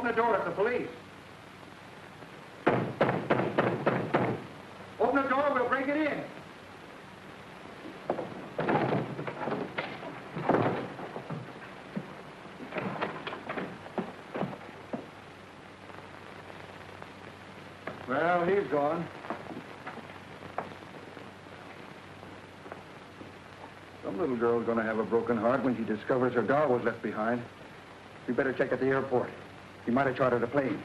Open the door, it's the police. Open the door, we'll break it in. Well, he's gone. Some little girl's gonna have a broken heart when she discovers her doll was left behind. We better check at the airport. He might have chartered a plane.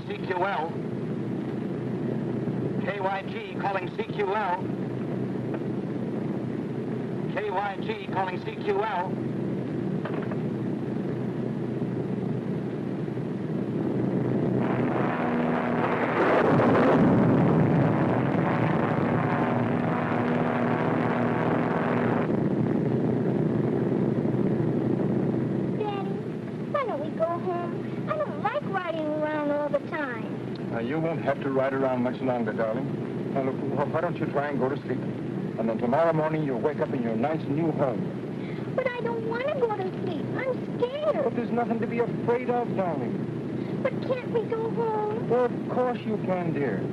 CQL. KYG calling CQL. KYG calling CQL. You won't have to ride around much longer, darling. Now, look, why don't you try and go to sleep? And then tomorrow morning you'll wake up in your nice new home. But I don't want to go to sleep. I'm scared. But there's nothing to be afraid of, darling. But can't we go home? Well, of course you can, dear.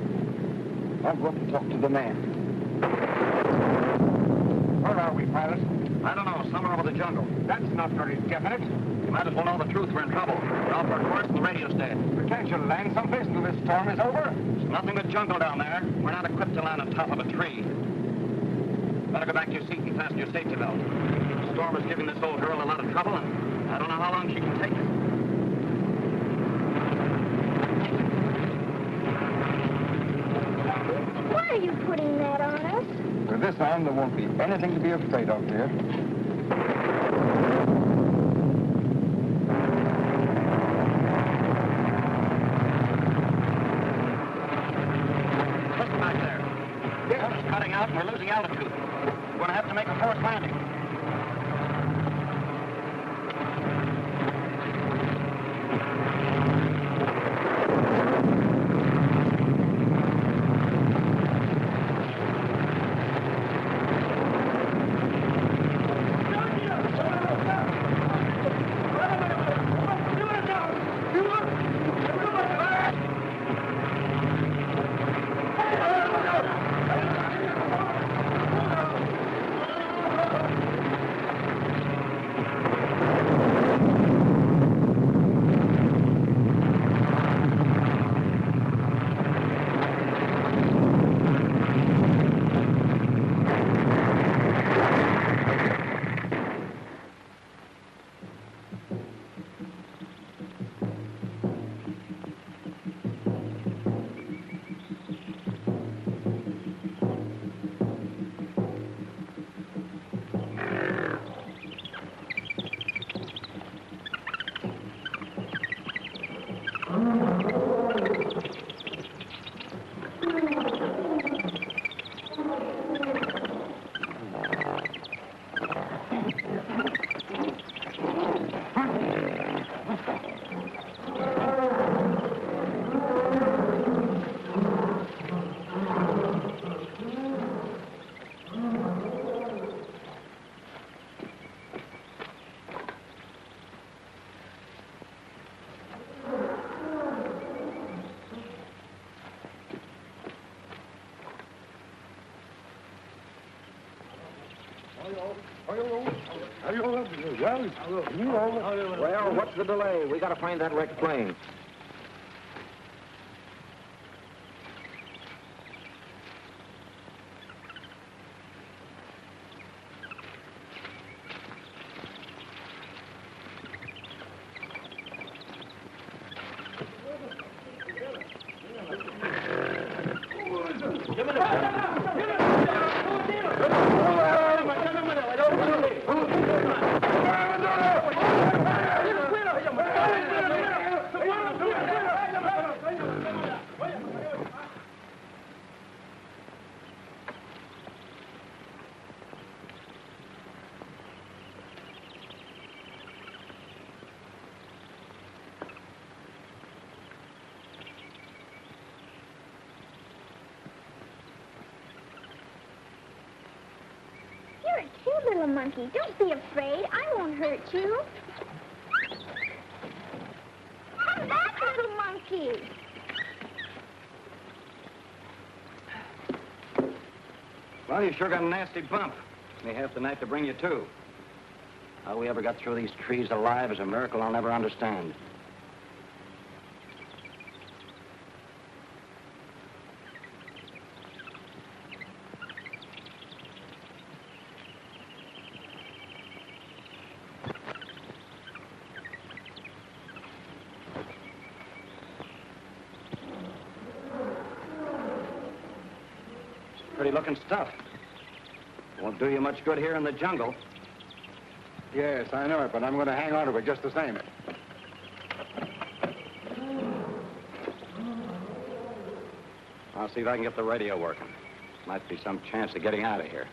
I'll go up and talk to the man. Where are we, pilot? I don't know, somewhere over the jungle. That's not very definite. You might as well know the truth. We're in trouble. We're off our course and the radio's dead. But can't you land someplace until this storm is over? There's nothing but jungle down there. We're not equipped to land on top of a tree. Better go back to your seat and fasten your safety belt. The storm is giving this old girl a lot of trouble, and I don't know how long she can take it. Why are you putting that on us? With this on, there won't be anything to be afraid of, dear. Out and we're losing altitude. We're going to have to make a forced landing. Well, what's the delay? We got to find that wrecked plane. little monkey. Don't be afraid. I won't hurt you. Come back, little monkey. Well, you sure got a nasty bump. May have the night to bring you to. How we ever got through these trees alive is a miracle I'll never understand. Pretty looking stuff. Won't do you much good here in the jungle. Yes, I know it, but I'm going to hang on to it just the same. I'll see if I can get the radio working. Might be some chance of getting out of here.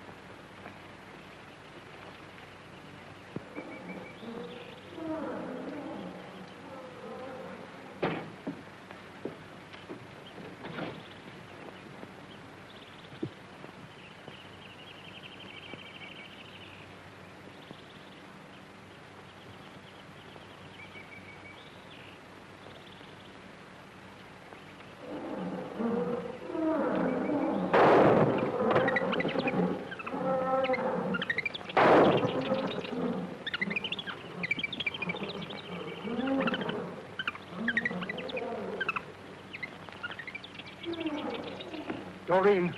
Doreen!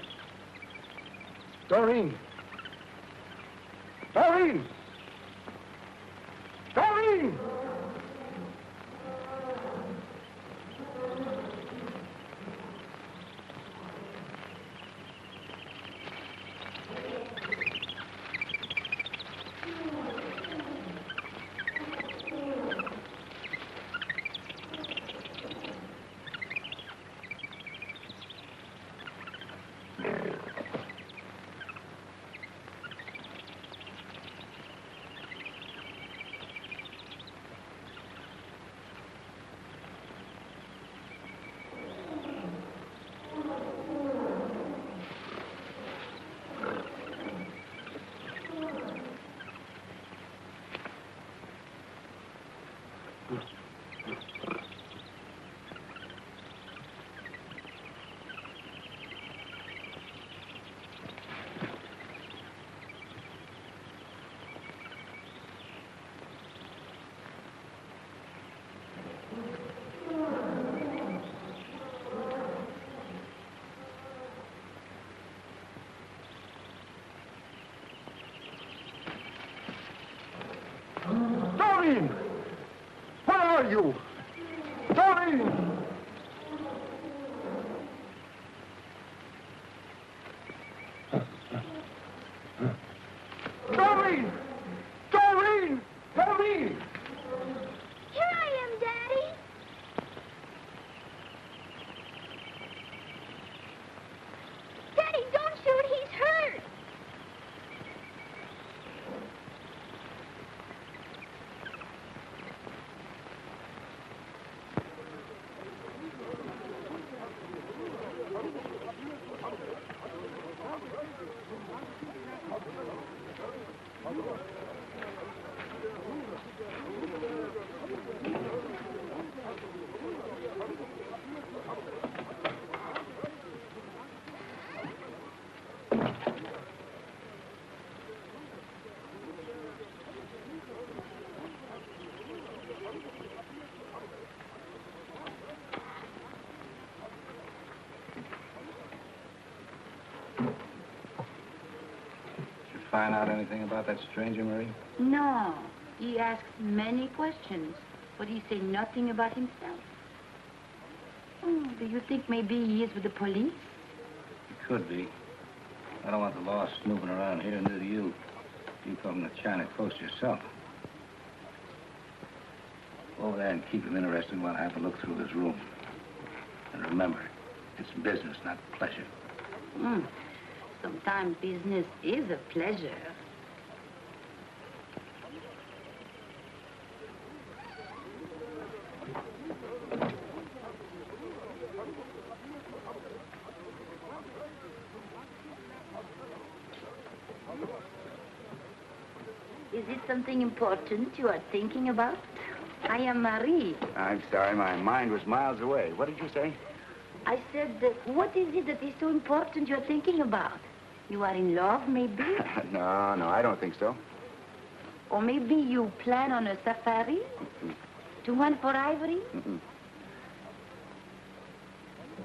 Doreen! Doreen! Doreen! Doreen! Where are you? Doreen! Doreen! Doreen! Doreen! Here I am, Daddy. Daddy, don't shoot. He's hurt. Find out anything about that stranger, Marie? No. He asks many questions, but he say nothing about himself. Oh, do you think maybe he is with the police? It could be. I don't want the law snooping around here, neither you. You come from the China coast yourself. Go over there and keep him interested while I have a look through his room. And remember, it's business, not pleasure. Sometimes business is a pleasure. Is it something important you are thinking about? I am Marie. I'm sorry, my mind was miles away. What did you say? I said, what is it that is so important you're thinking about? You are in love, maybe? No, I don't think so. Or maybe you plan on a safari? To hunt for ivory?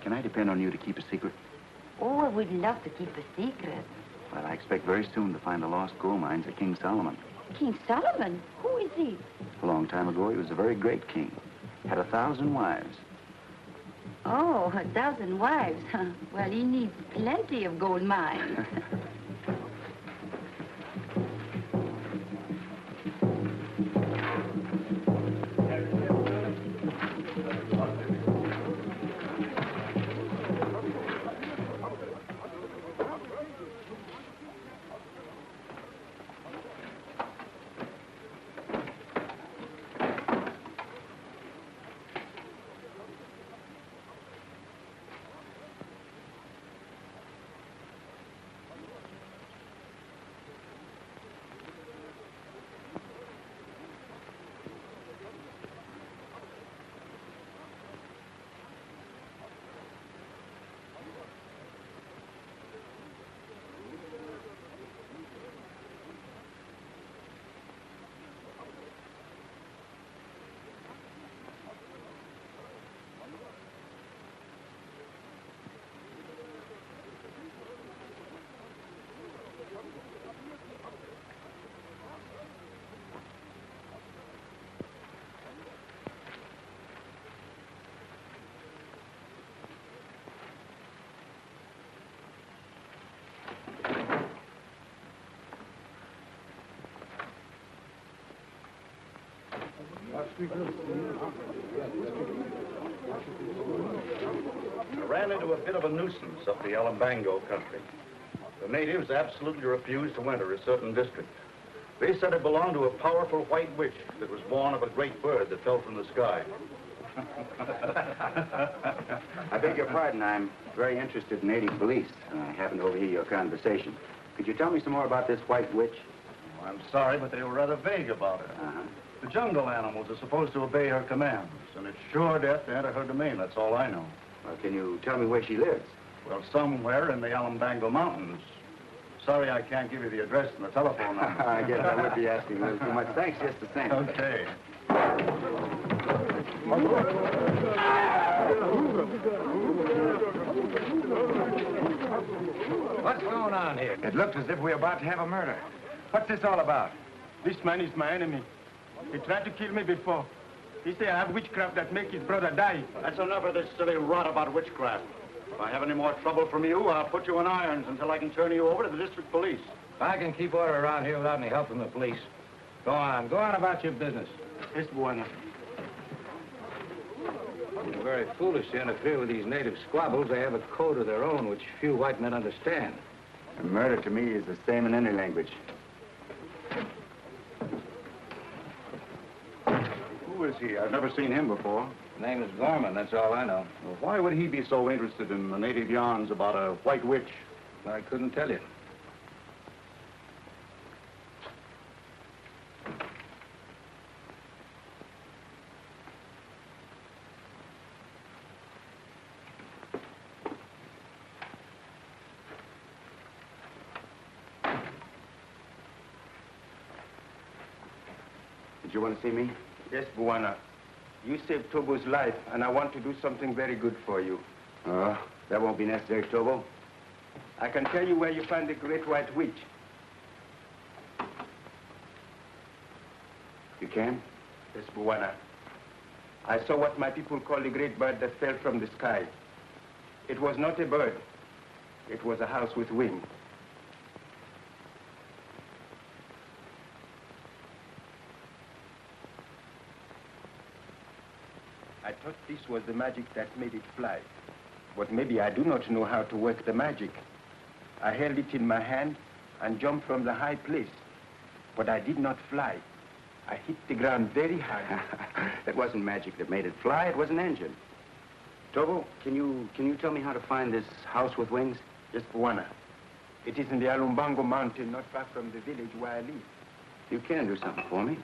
Can I depend on you to keep a secret? Oh, I would love to keep a secret. Well, I expect very soon to find the lost gold mines of King Solomon. King Solomon? Who is he? A long time ago, he was a very great king. Had 1,000 wives. Oh, 1,000 wives. Well, he needs plenty of gold mines. I ran into a bit of a nuisance up the Nabonga country. The natives absolutely refused to enter a certain district. They said it belonged to a powerful white witch that was born of a great bird that fell from the sky. I beg your pardon. I'm very interested in native police. I happened to overhear your conversation. Could you tell me some more about this white witch? Oh, I'm sorry, but they were rather vague about it. The jungle animals are supposed to obey her commands, and it's sure death to enter her domain. That's all I know. Well, can you tell me where she lives? Well, somewhere in the Nabonga Mountains. Sorry I can't give you the address and the telephone number. I guess I would be asking a little too much. Thanks just the same. Okay. What's going on here? It looked as if we were about to have a murder. What's this all about? This man is my enemy. He tried to kill me before. He said I have witchcraft that make his brother die. That's enough of this silly rot about witchcraft. If I have any more trouble from you, I'll put you in irons until I can turn you over to the district police. I can keep order around here without any help from the police. Go on about your business. Yes, Buana. You're very foolish to interfere with these native squabbles. They have a code of their own which few white men understand. And murder to me is the same in any language. Who is he? I've never seen him before. His name is Gorman, that's all I know. Well, why would he be so interested in the native yarns about a white witch? I couldn't tell you. Did you want to see me? Yes, Buana. You saved Tobo's life, and I want to do something very good for you. That won't be necessary, Tobo. I can tell you where you find the great white witch. You can? Yes, Buana. I saw what my people call the great bird that fell from the sky. It was not a bird. It was a house with wings. I thought this was the magic that made it fly. But maybe I do not know how to work the magic. I held it in my hand and jumped from the high place. But I did not fly. I hit the ground very hard. It wasn't magic that made it fly. It was an engine. Tobo, can you tell me how to find this house with wings? Yes, Buana. It is in the Nabonga mountain, not far from the village where I live. You can do something for me.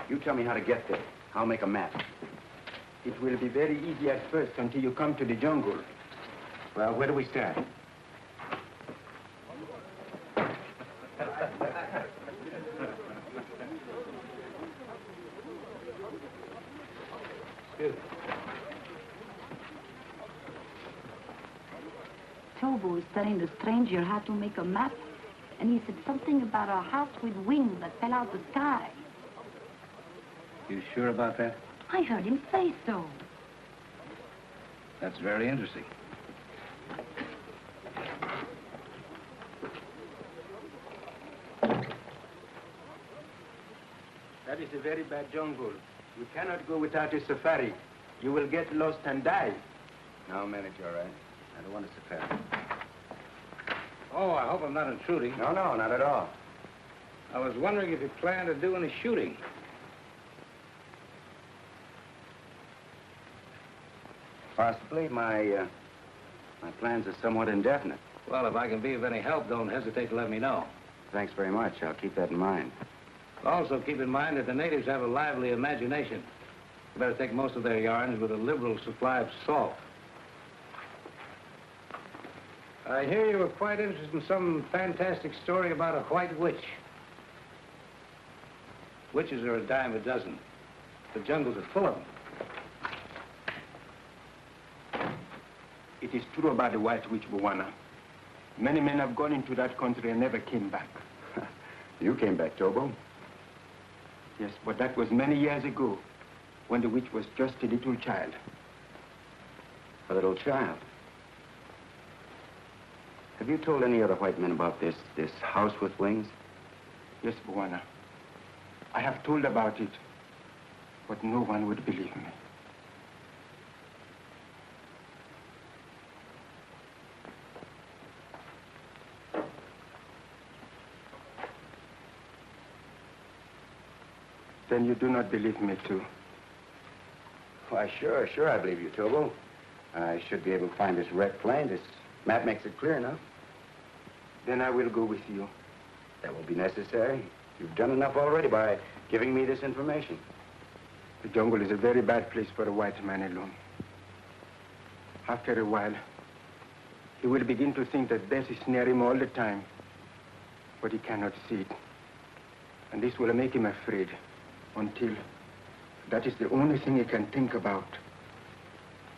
You tell me how to get there. I'll make a map. It will be very easy at first until you come to the jungle. Well, where do we start? Tobo is telling the stranger how to make a map, and he said something about a house with wings that fell out the sky. You sure about that? I heard him say so. That's very interesting. That is a very bad jungle. You cannot go without a safari. You will get lost and die. No, I'll manage all right. I don't want a safari. Oh, I hope I'm not intruding. No, not at all. I was wondering if you plan to do any shooting. Possibly. My plans are somewhat indefinite. Well, if I can be of any help, don't hesitate to let me know. Thanks very much. I'll keep that in mind. Also, keep in mind that the natives have a lively imagination. You better take most of their yarns with a liberal supply of salt. I hear you were quite interested in some fantastic story about a white witch. Witches are a dime a dozen. The jungles are full of them. It is true about the White Witch, Bwana. Many men have gone into that country and never came back. You came back, Tobo. Yes, but that was many years ago, when the witch was just a little child. A little child? Have you told any other white men about this house with wings? Yes, Bwana. I have told about it, but no one would believe me. Then you do not believe me, too? Why, sure I believe you, Tobo. I should be able to find this wrecked plane. This map makes it clear enough. Then I will go with you. That won't be necessary. You've done enough already by giving me this information. The jungle is a very bad place for a white man alone. After a while, he will begin to think that death is near him all the time, but he cannot see it. And this will make him afraid until that is the only thing he can think about.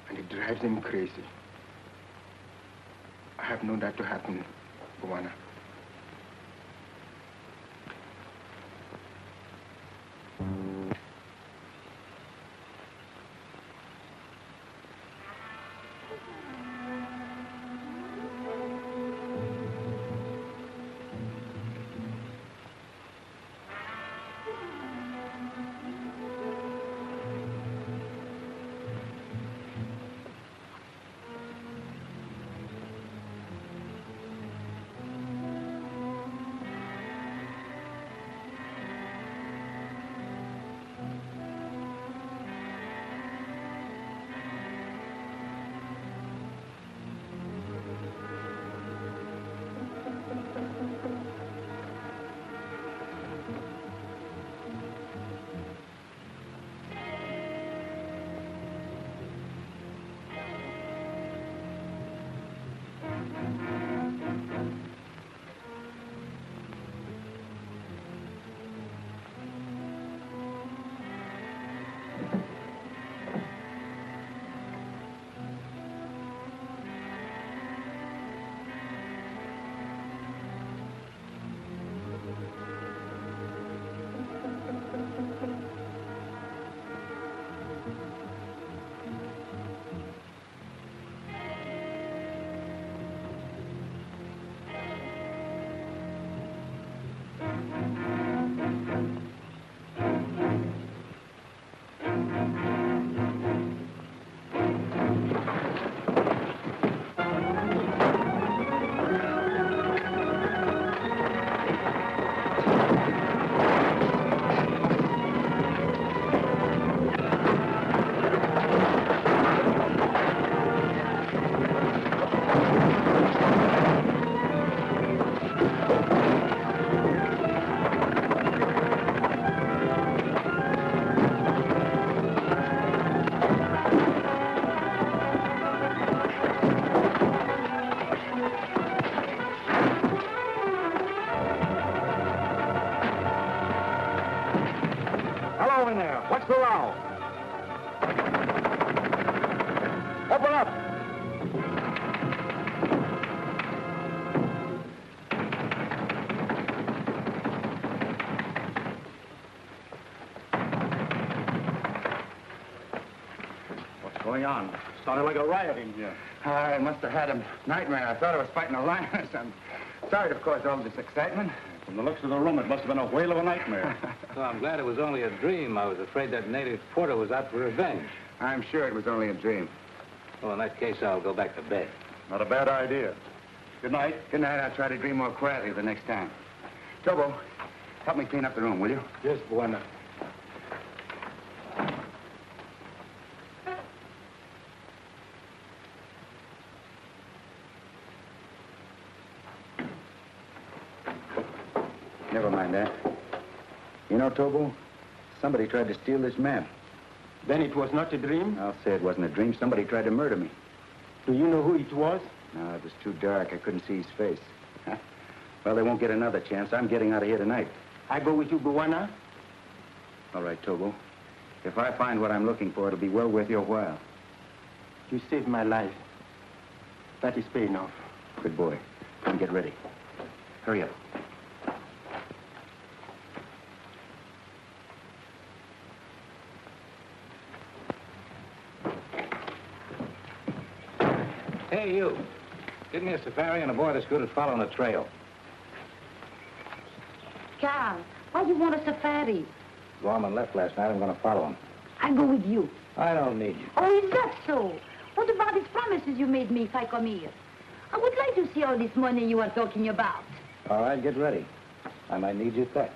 And it drives him crazy. I have known that to happen, Bwana. on? Sounded like a riot in here. I must have had a nightmare. I thought I was fighting a lioness. I'm sorry to cause all this excitement. From the looks of the room, it must have been a whale of a nightmare. So I'm glad it was only a dream. I was afraid that native porter was out for revenge. I'm sure it was only a dream. Well, in that case, I'll go back to bed. Not a bad idea. Good night. Good night. I'll try to dream more quietly the next time. Tobo, help me clean up the room, will you? Yes, Buana. Never mind that. You know, Tobo, somebody tried to steal this map. Then it was not a dream? I'll say it wasn't a dream. Somebody tried to murder me. Do you know who it was? No, it was too dark. I couldn't see his face. Well, they won't get another chance. I'm getting out of here tonight. I go with you, Buana? All right, Tobo. If I find what I'm looking for, it'll be well worth your while. You saved my life. That is paying off. Good boy. Come get ready. Hurry up. Hey, you. Give me a safari and a boy that's good at following a trail. Carl, why do you want a safari? Gorman left last night. I'm going to follow him. I'll go with you. I don't need you. Oh, is that so? What about these promises you made me if I come here? I would like to see all this money you are talking about. All right, get ready. I might need you back.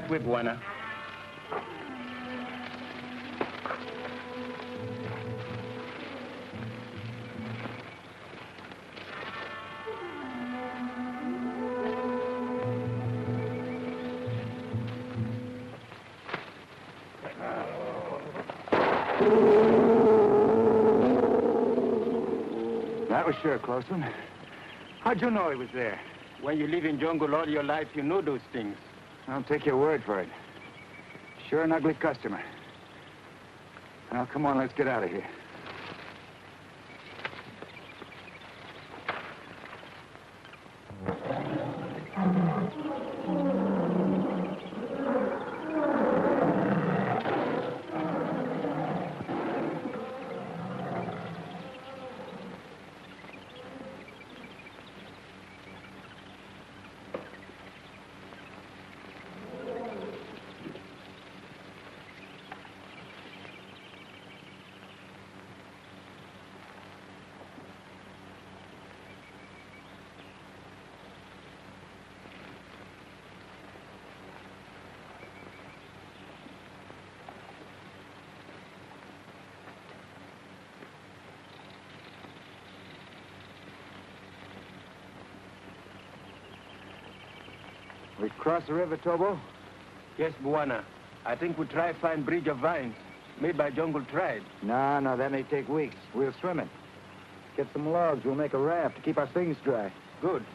that way, Buana. That was sure a close one. How'd you know he was there? When you live in jungle all your life, you know those things. I'll take your word for it. Sure an ugly customer. Now, come on, let's get out of here. We cross the river, Tobo? Yes, Buana. I think we try find bridge of vines made by jungle tribe. No, that may take weeks. We'll swim it. Get some logs. We'll make a raft to keep our things dry. Good.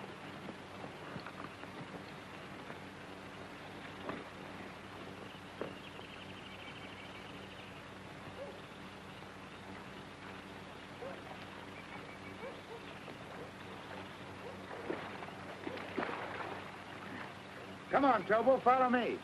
Come on, Tobo, follow me.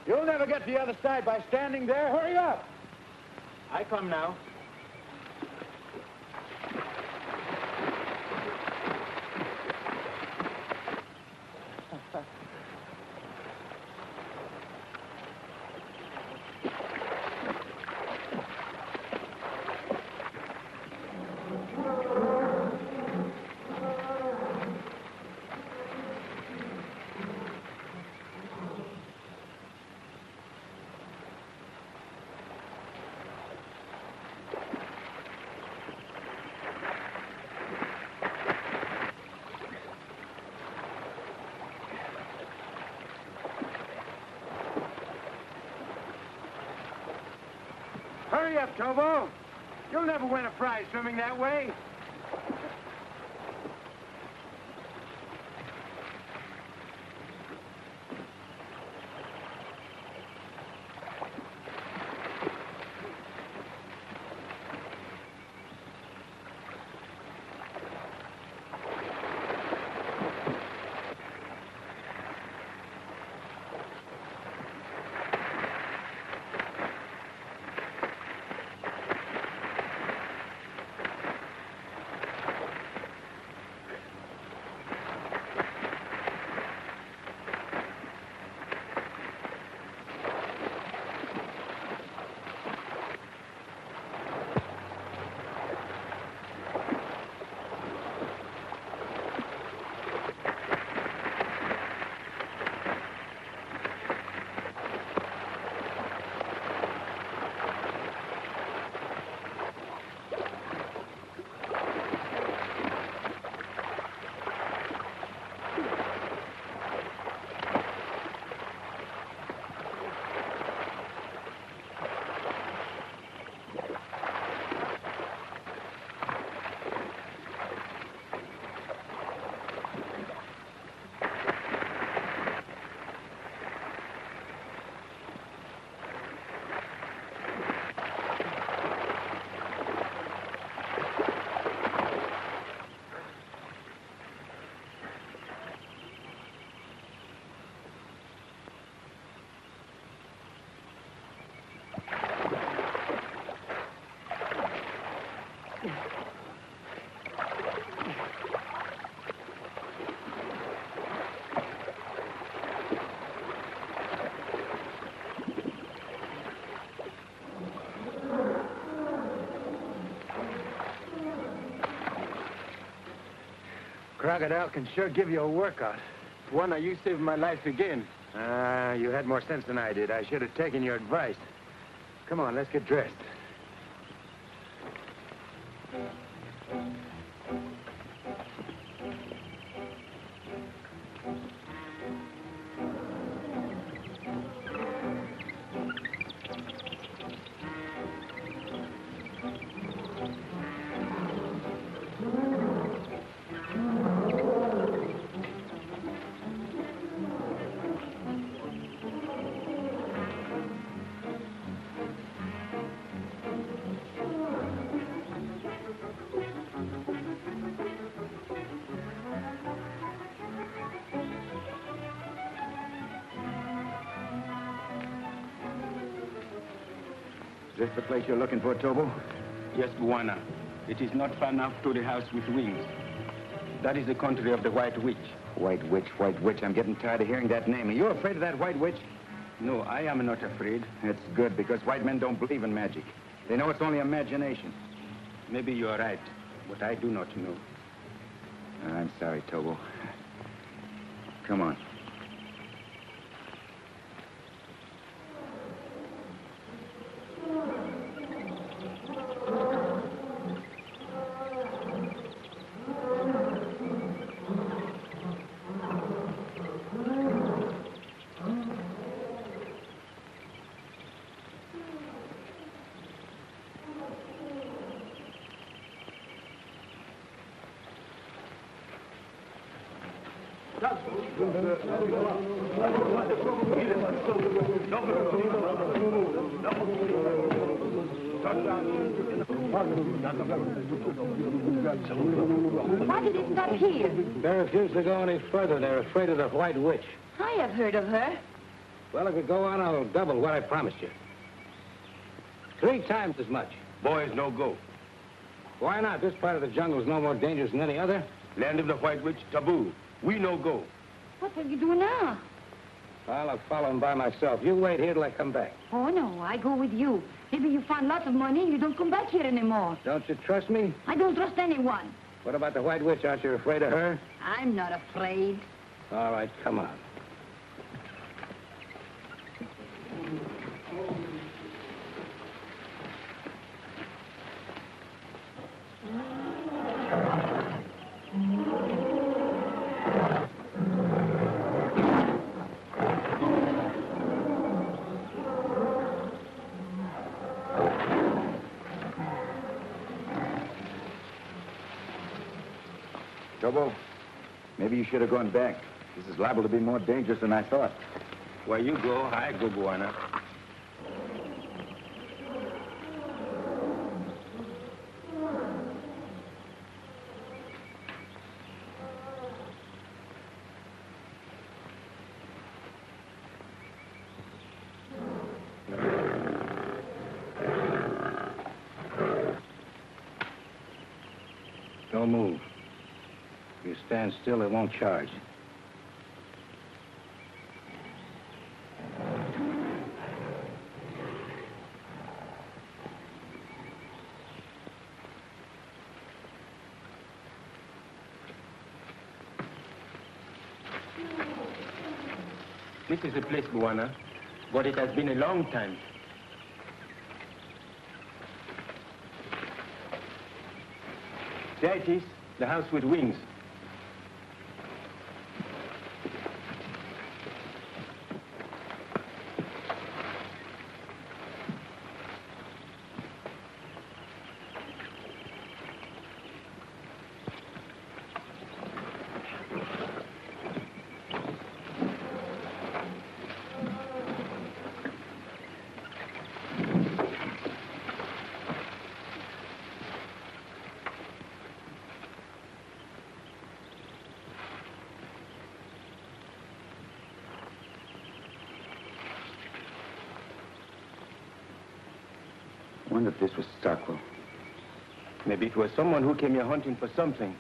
You'll never get to the other side by standing there. Hurry up. I come now. Hurry up, Tobo. You'll never win a prize swimming that way. crocodile can sure give you a workout. One, you saved my life again. You had more sense than I did. I should have taken your advice. Come on, let's get dressed. Is this the place you're looking for, Tobo? Yes, Buana. It is not far enough to the house with wings. That is the country of the White Witch. White Witch, White Witch. I'm getting tired of hearing that name. Are you afraid of that White Witch? No, I am not afraid. That's good, because white men don't believe in magic. They know it's only imagination. Maybe you are right, but I do not know. I'm sorry, Tobo. Come on. Why did it stop here? They refuse to go any further. They're afraid of the White Witch. I have heard of her. Well, if we go on, I'll double what I promised you. 3 times as much. Boys, no go. Why not? This part of the jungle is no more dangerous than any other. Land of the White Witch, taboo. We no go. What will you do now? Well, I'll follow him by myself. You wait here till I come back. Oh, no, I go with you. Maybe you find lots of money and you don't come back here anymore. Don't you trust me? I don't trust anyone. What about the White Witch? Aren't you afraid of her? I'm not afraid. All right, come on. Tobo, maybe you should have gone back. This is liable to be more dangerous than I thought. Where you go, I go, Buana. Don't move. If you stand still, it won't charge. This is the place, Buana, but it has been a long time. There it is, the house with wings. I wonder if this was Stockwell. Maybe it was someone who came here hunting for something,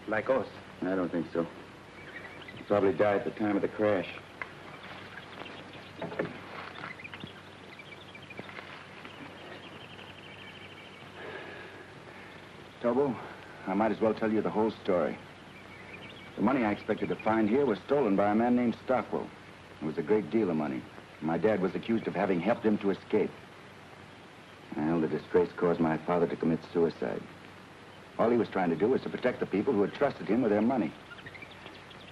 like us. I don't think so. He probably died at the time of the crash. Tobo, I might as well tell you the whole story. The money I expected to find here was stolen by a man named Stockwell. It was a great deal of money. My dad was accused of having helped him to escape. Well, the disgrace caused my father to commit suicide. All he was trying to do was to protect the people who had trusted him with their money.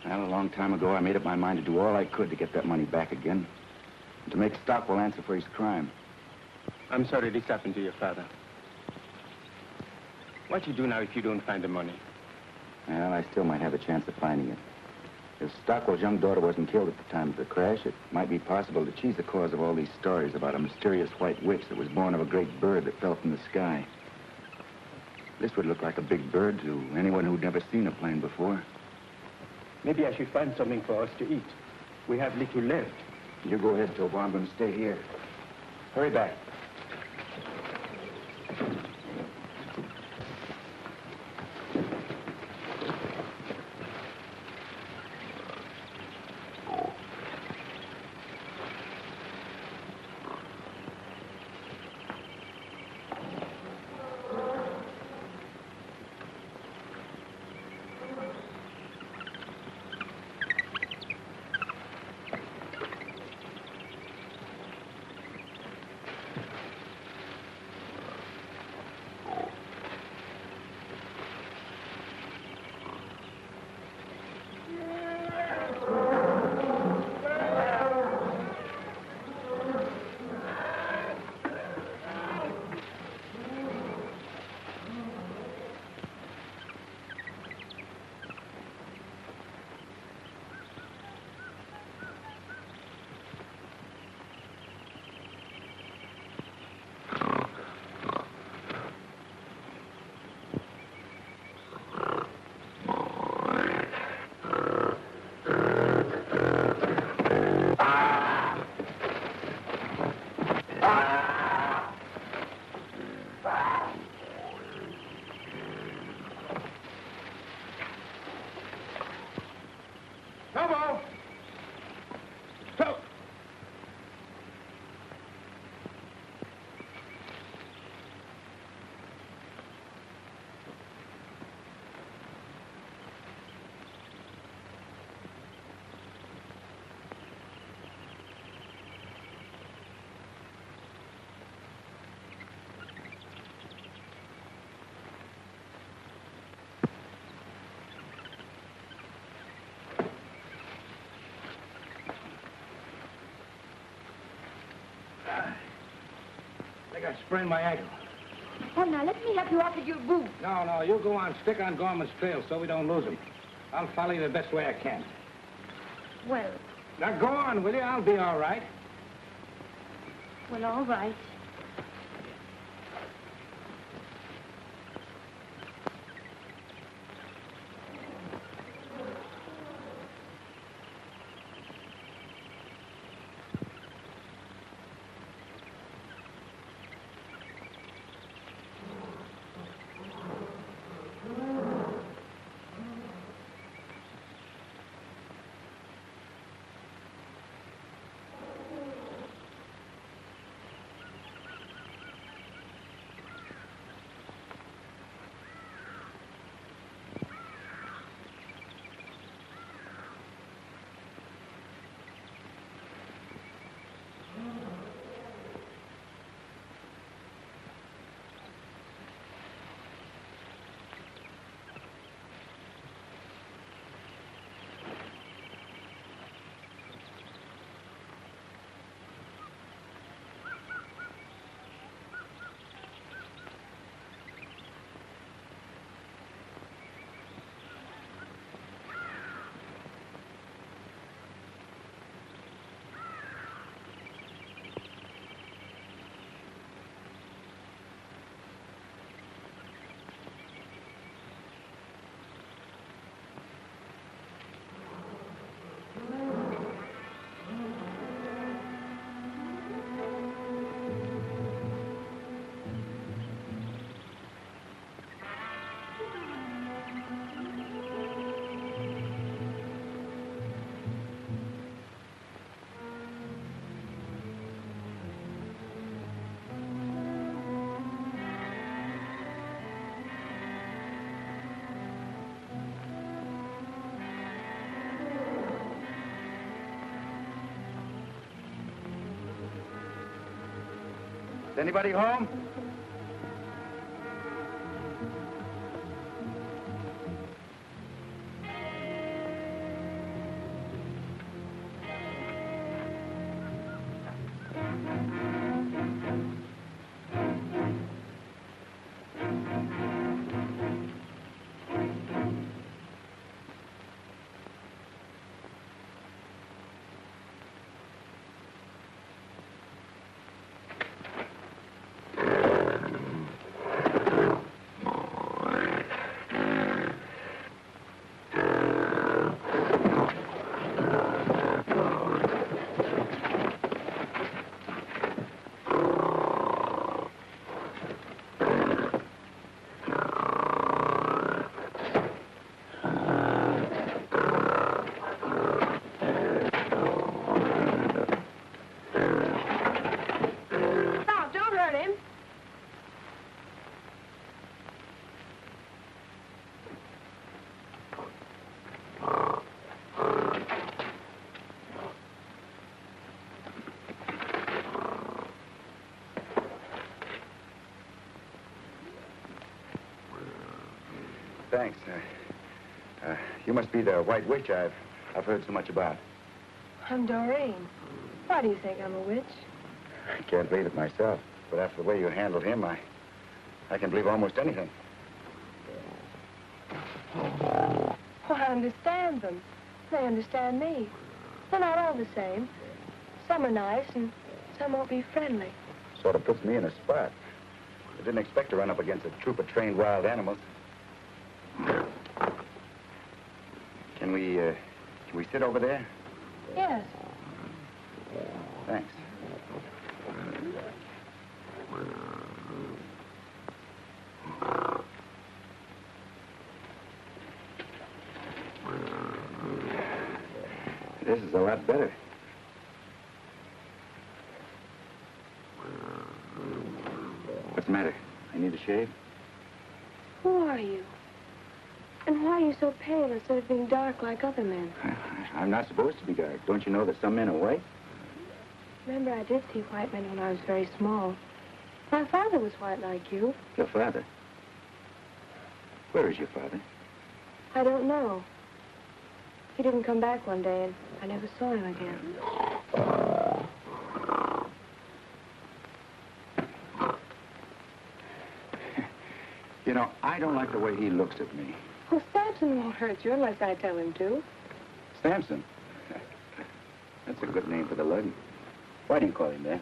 Well, a long time ago, I made up my mind to do all I could to get that money back again. And to make Stockwell answer for his crime. I'm sorry this happened to your father. What you do now if you don't find the money? Well, I still might have a chance of finding it. If Stockwell's young daughter wasn't killed at the time of the crash, it might be possible that she's the cause of all these stories about a mysterious white witch that was born of a great bird that fell from the sky. This would look like a big bird to anyone who'd never seen a plane before. Maybe I should find something for us to eat. We have little left. You go ahead, Tobo. I'm going to stay here. Hurry back. I think I sprained my ankle. Oh, now, let me help you off with your boot. No, you go on. Stick on Gorman's trail so we don't lose him. I'll follow you the best way I can. Well, Now, go on, will you? I'll be all right. well, all right. Is anybody home? Thanks. You must be the White Witch I've heard so much about. I'm Doreen. Why do you think I'm a witch? I can't believe it myself, but after the way you handled him, I can believe almost anything. Well, I understand them. They understand me. They're not all the same. Some are nice, and some won't be friendly. Sort of puts me in a spot. I didn't expect to run up against a troop of trained wild animals. Can we sit over there? Yes. Thanks. This is a lot better. What's the matter? I need a shave? Who are you? And why are you so pale instead of being dark like other men? I'm not supposed to be dark. Don't you know that some men are white? Remember, I did see white men when I was very small. My father was white like you. Your father? Where is your father? I don't know. He didn't come back one day, and I never saw him again. You know, I don't like the way he looks at me. Well, Samson won't hurt you unless I tell him to. Samson? That's a good name for the lug. Why do you call him that?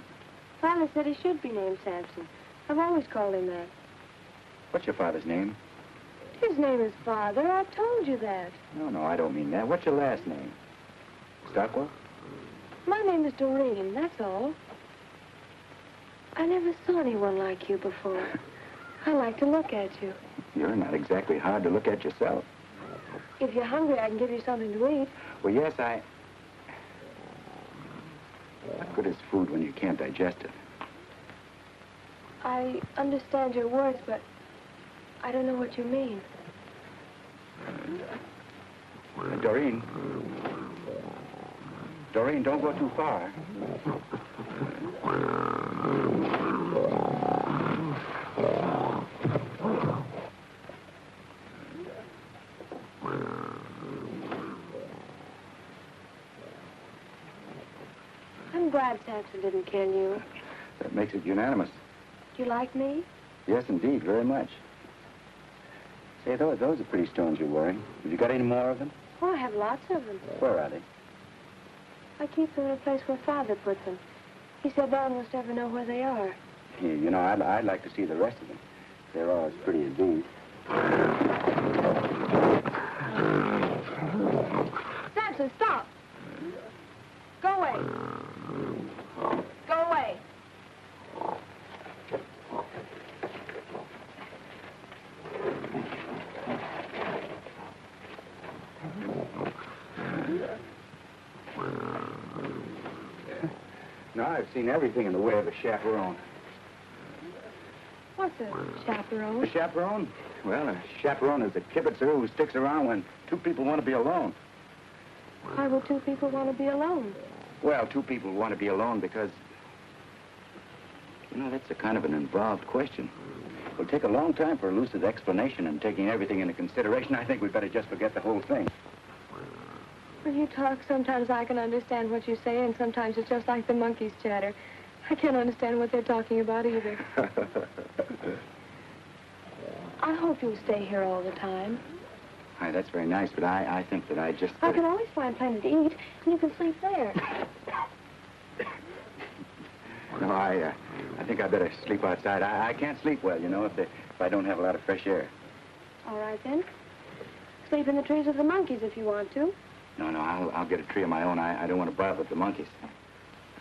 Father said he should be named Samson. I've always called him that. What's your father's name? His name is Father. I told you that. No, I don't mean that. What's your last name? Stockwell? My name is Doreen, that's all. I never saw anyone like you before. I like to look at you. You're not exactly hard to look at yourself. If you're hungry, I can give you something to eat. Well, yes, What good is food when you can't digest it? I understand your words, but I don't know what you mean. Doreen. Doreen, don't go too far. I'm glad Samson didn't kill you. That makes it unanimous. Do you like me? Yes, indeed, very much. Say, those are pretty stones you're wearing. Have you got any more of them? Oh, I have lots of them. Where are they? I keep them in a place where Father put them. He said no one must ever know where they are. Yeah, you know, I'd like to see the rest of them. They're all as pretty as these. Samson, stop! Go away. Go away. No, I've seen everything in the way of a chaperone. What's a chaperone? A chaperone? Well, a chaperone is a kibitzer who sticks around when two people want to be alone. Why would two people want to be alone? Well, two people want to be alone because You know, that's a kind of an involved question. It'll take a long time for a lucid explanation, and taking everything into consideration, I think we'd better just forget the whole thing. When you talk, sometimes I can understand what you say, and sometimes it's just like the monkeys chatter. I can't understand what they're talking about either. I hope you'll stay here all the time. Hi, that's very nice, but I think that I just... I can always find plenty to eat, and you can sleep there. No, I think I better sleep outside. I can't sleep well, you know, if I don't have a lot of fresh air. All right, then. Sleep in the trees with the monkeys if you want to. No, I'll get a tree of my own. I don't want to bother with the monkeys.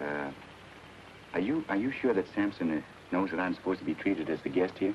Are you sure that Samson knows that I'm supposed to be treated as the guest here?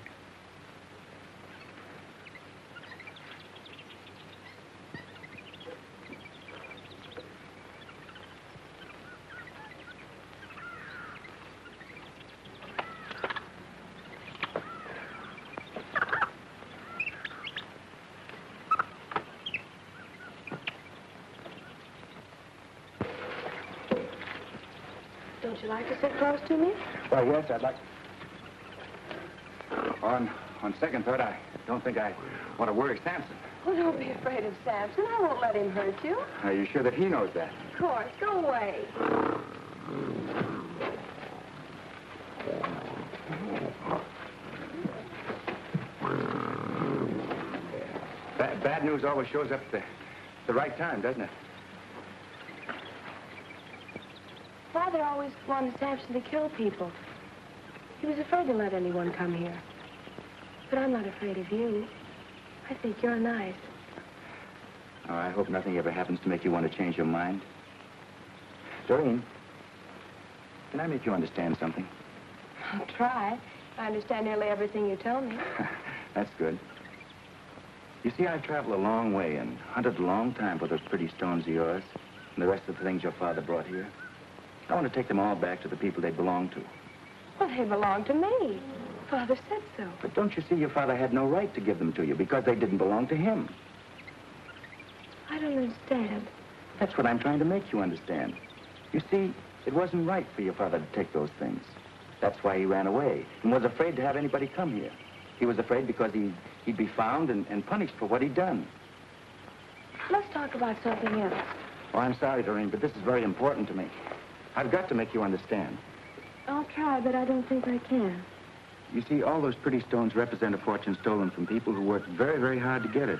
Don't you like to sit close to me? Well, yes, I'd like... On second thought, I don't think I want to worry Samson. Oh, don't be afraid of Samson. I won't let him hurt you. Are you sure that he knows that? Of course. Go away. Bad news always shows up at the right time, doesn't it? Father always wanted Samson to kill people. He was afraid to let anyone come here. But I'm not afraid of you. I think you're nice. Oh, I hope nothing ever happens to make you want to change your mind. Doreen, can I make you understand something? I'll try. I understand nearly everything you tell me. That's good. You see, I've traveled a long way and hunted a long time for those pretty stones of yours and the rest of the things your father brought here. I want to take them all back to the people they belong to. Well, they belong to me. Father said so. But don't you see your father had no right to give them to you because they didn't belong to him? I don't understand. That's what I'm trying to make you understand. You see, it wasn't right for your father to take those things. That's why he ran away and was afraid to have anybody come here. He was afraid because he'd be found and punished for what he'd done. Let's talk about something else. Oh, I'm sorry, Doreen, but this is very important to me. I've got to make you understand. I'll try, but I don't think I can. You see, all those pretty stones represent a fortune stolen from people who worked very, very hard to get it.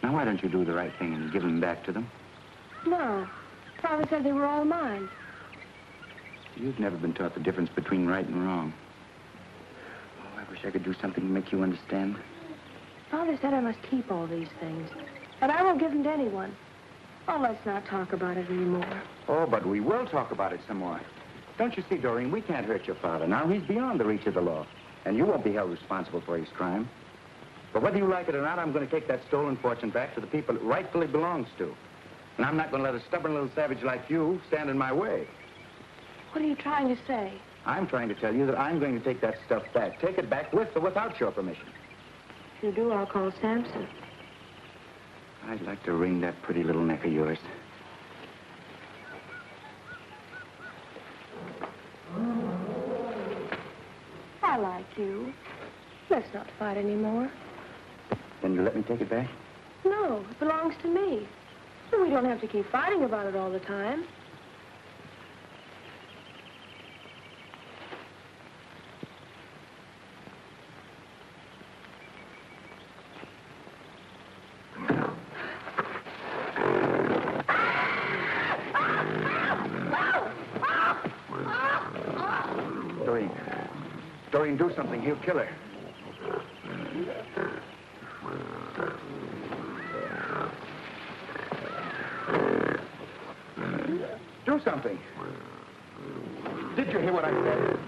Now, why don't you do the right thing and give them back to them? No. Father said they were all mine. You've never been taught the difference between right and wrong. Oh, I wish I could do something to make you understand. Father said I must keep all these things. And I won't give them to anyone. Oh, let's not talk about it anymore. Oh, but we will talk about it some more. Don't you see, Doreen, we can't hurt your father. Now, he's beyond the reach of the law. And you won't be held responsible for his crime. But whether you like it or not, I'm going to take that stolen fortune back to the people it rightfully belongs to. And I'm not going to let a stubborn little savage like you stand in my way. What are you trying to say? I'm trying to tell you that I'm going to take that stuff back. Take it back with or without your permission. If you do, I'll call Samson. I'd like to wring that pretty little neck of yours. I like you. Let's not fight anymore. Then you let me take it back? No, it belongs to me. And we don't have to keep fighting about it all the time. Doreen, do something. He'll kill her. Do something. Did you hear what I said?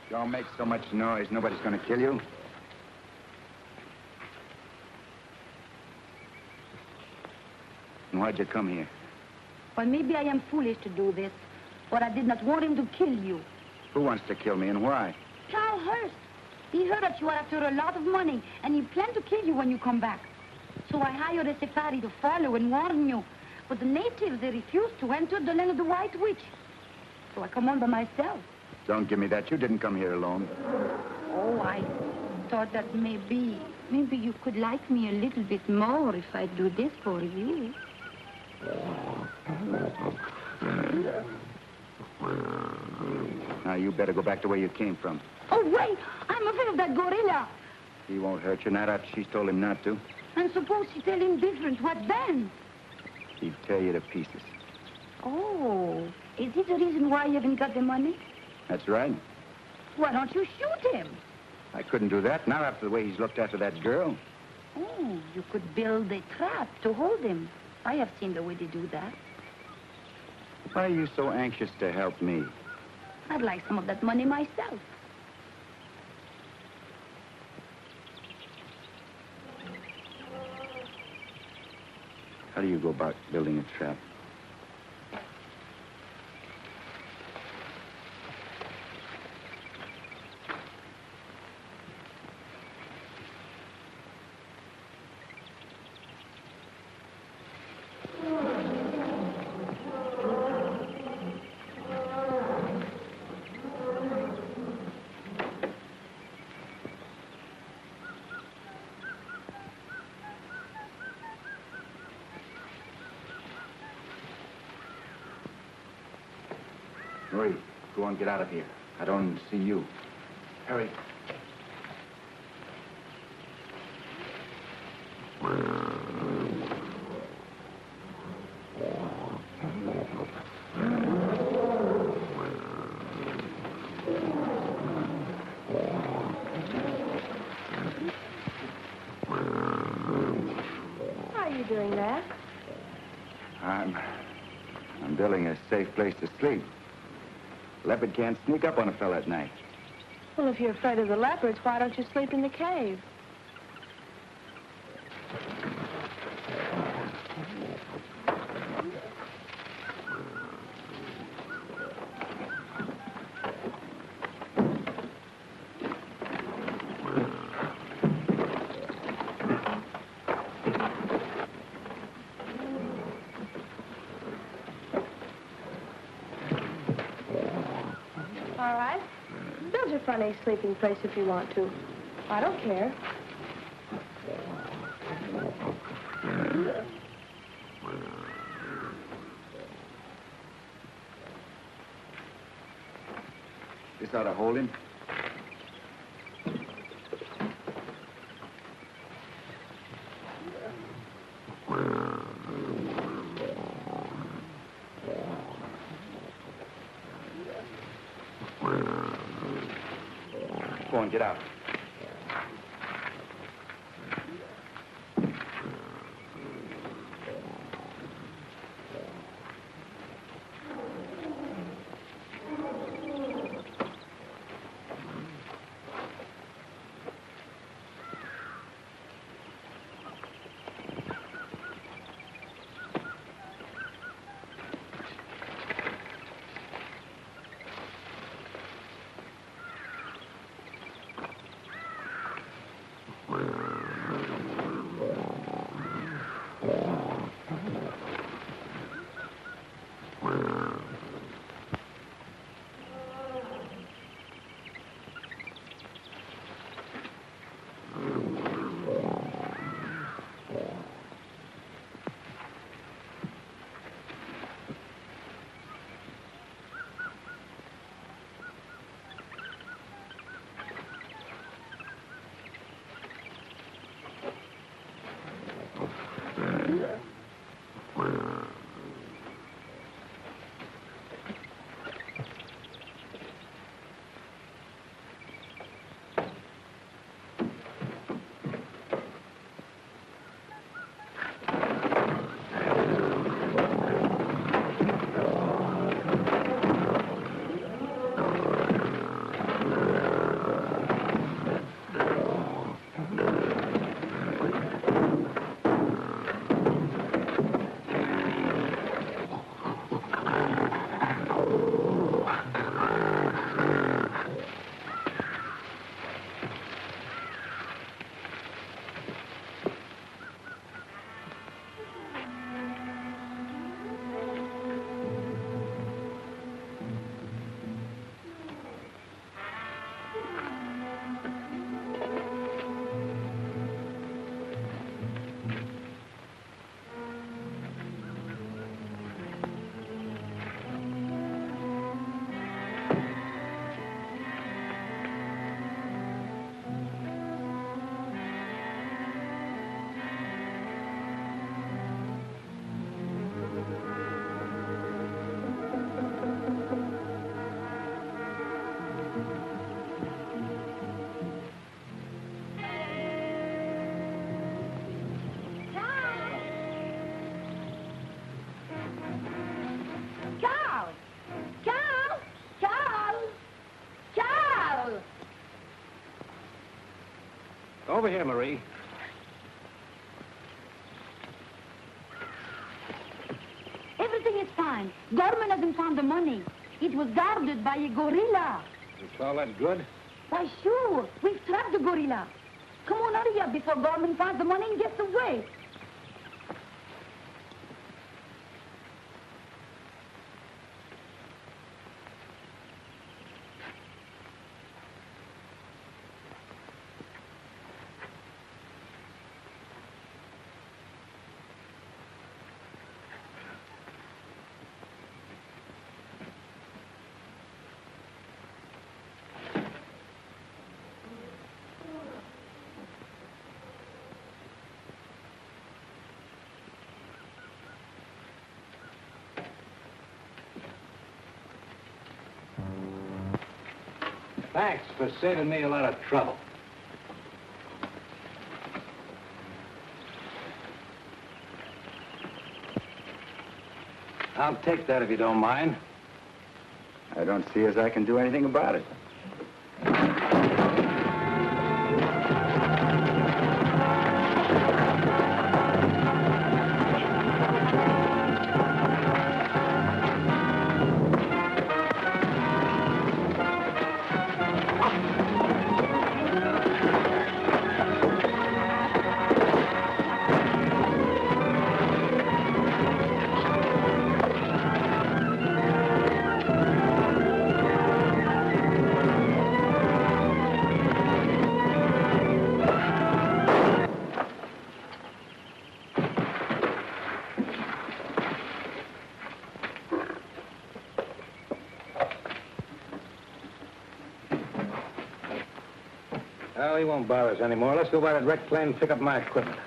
Don't make so much noise. Nobody's going to kill you. And why'd you come here? Well, maybe I am foolish to do this, But I did not want him to kill you. Who wants to kill me and why? Charles Hurst. He heard that you were after a lot of money, and he planned to kill you when you come back. So I hired a safari to follow and warn you. But the natives, they refused to enter the land of the White Witch. So I come on by myself. Don't give me that. You didn't come here alone. Oh, I thought that maybe you could like me a little bit more if I do this for you. Now, you better go back to where you came from. Oh, wait! I'm afraid of that gorilla. He won't hurt you, not after she's told him not to. And suppose she tell him different, what then? He'd tear you to pieces. Oh, is it the reason why you haven't got the money? That's right. Why don't you shoot him? I couldn't do that, not after the way he's looked after that girl. Oh, you could build a trap to hold him. I have seen the way they do that. Why are you so anxious to help me? I'd like some of that money myself. How do you go about building a trap? Hurry. Go on, get out of here. I don't see you. Hurry. Why are you doing that? I'm building a safe place to sleep. Leopard can't sneak up on a fella at night. Well, if you're afraid of the leopards, why don't you sleep in the cave? All right. Build your funny sleeping place if you want to. I don't care. This ought to hold him. Go on, get out. Over here, Marie. Everything is fine. Gorman hasn't found the money. It was guarded by a gorilla. You call that good? Why, sure. We've trapped the gorilla. Come on, hurry up before Gorman finds the money and gets away. Thanks for saving me a lot of trouble. I'll take that if you don't mind. I don't see as I can do anything about it. Well, he won't bother us anymore. Let's go by that wrecked plane and pick up my equipment.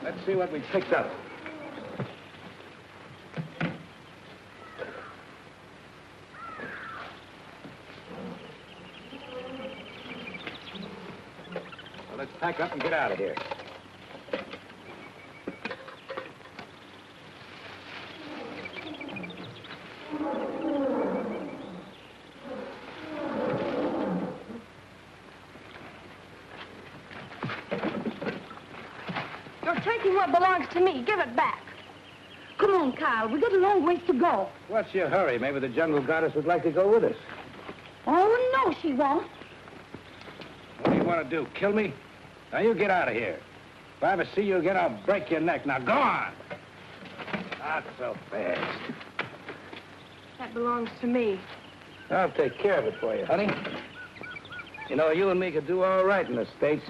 Let's see what we picked up. Well, let's pack up and get out of here. Taking what belongs to me. Give it back. Come on, Kyle. We got a long ways to go. What's your hurry? Maybe the jungle goddess would like to go with us. Oh, no, she won't. What do you want to do, kill me? Now, you get out of here. If I ever see you again, I'll break your neck. Now, go on. Not so fast. That belongs to me. I'll take care of it for you, honey. You know, you and me could do all right in the States.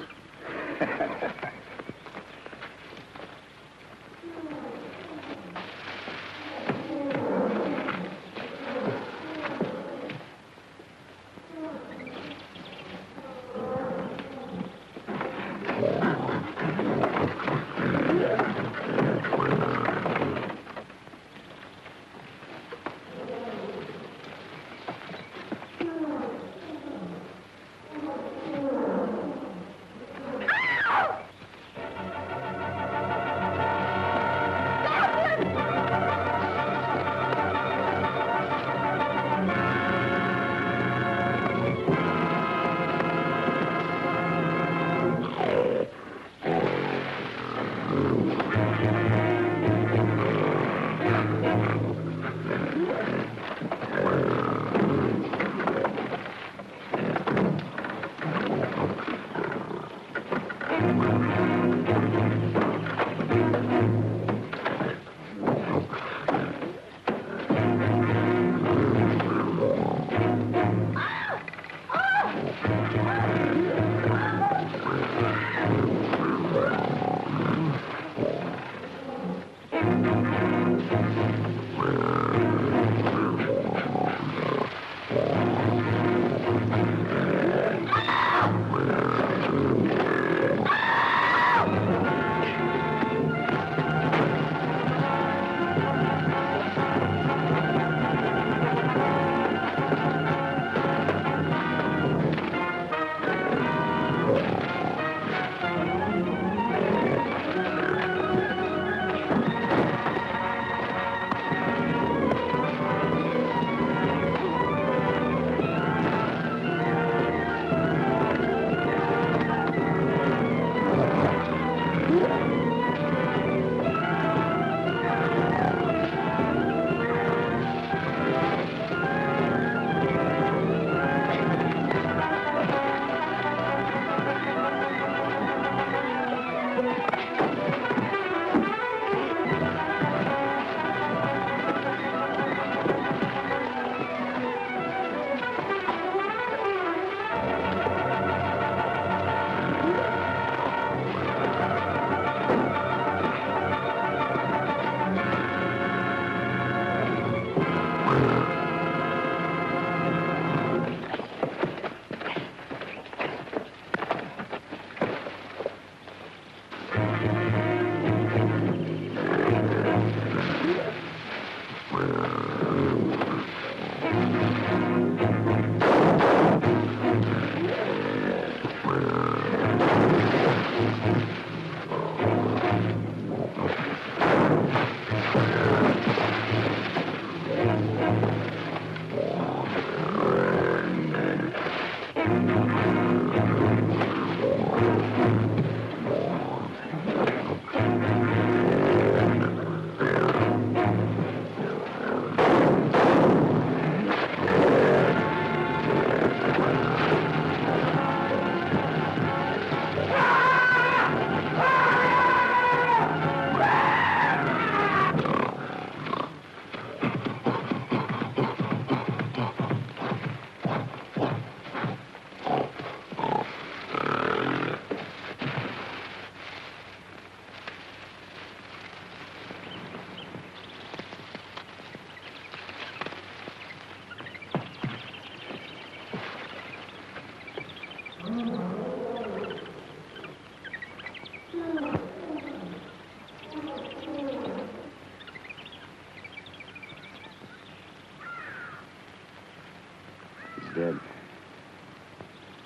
dead.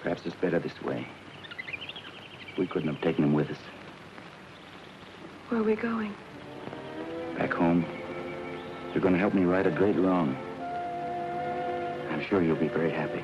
Perhaps it's better this way. We couldn't have taken him with us. Where are we going? Back home. You're going to help me right a great wrong. I'm sure you'll be very happy.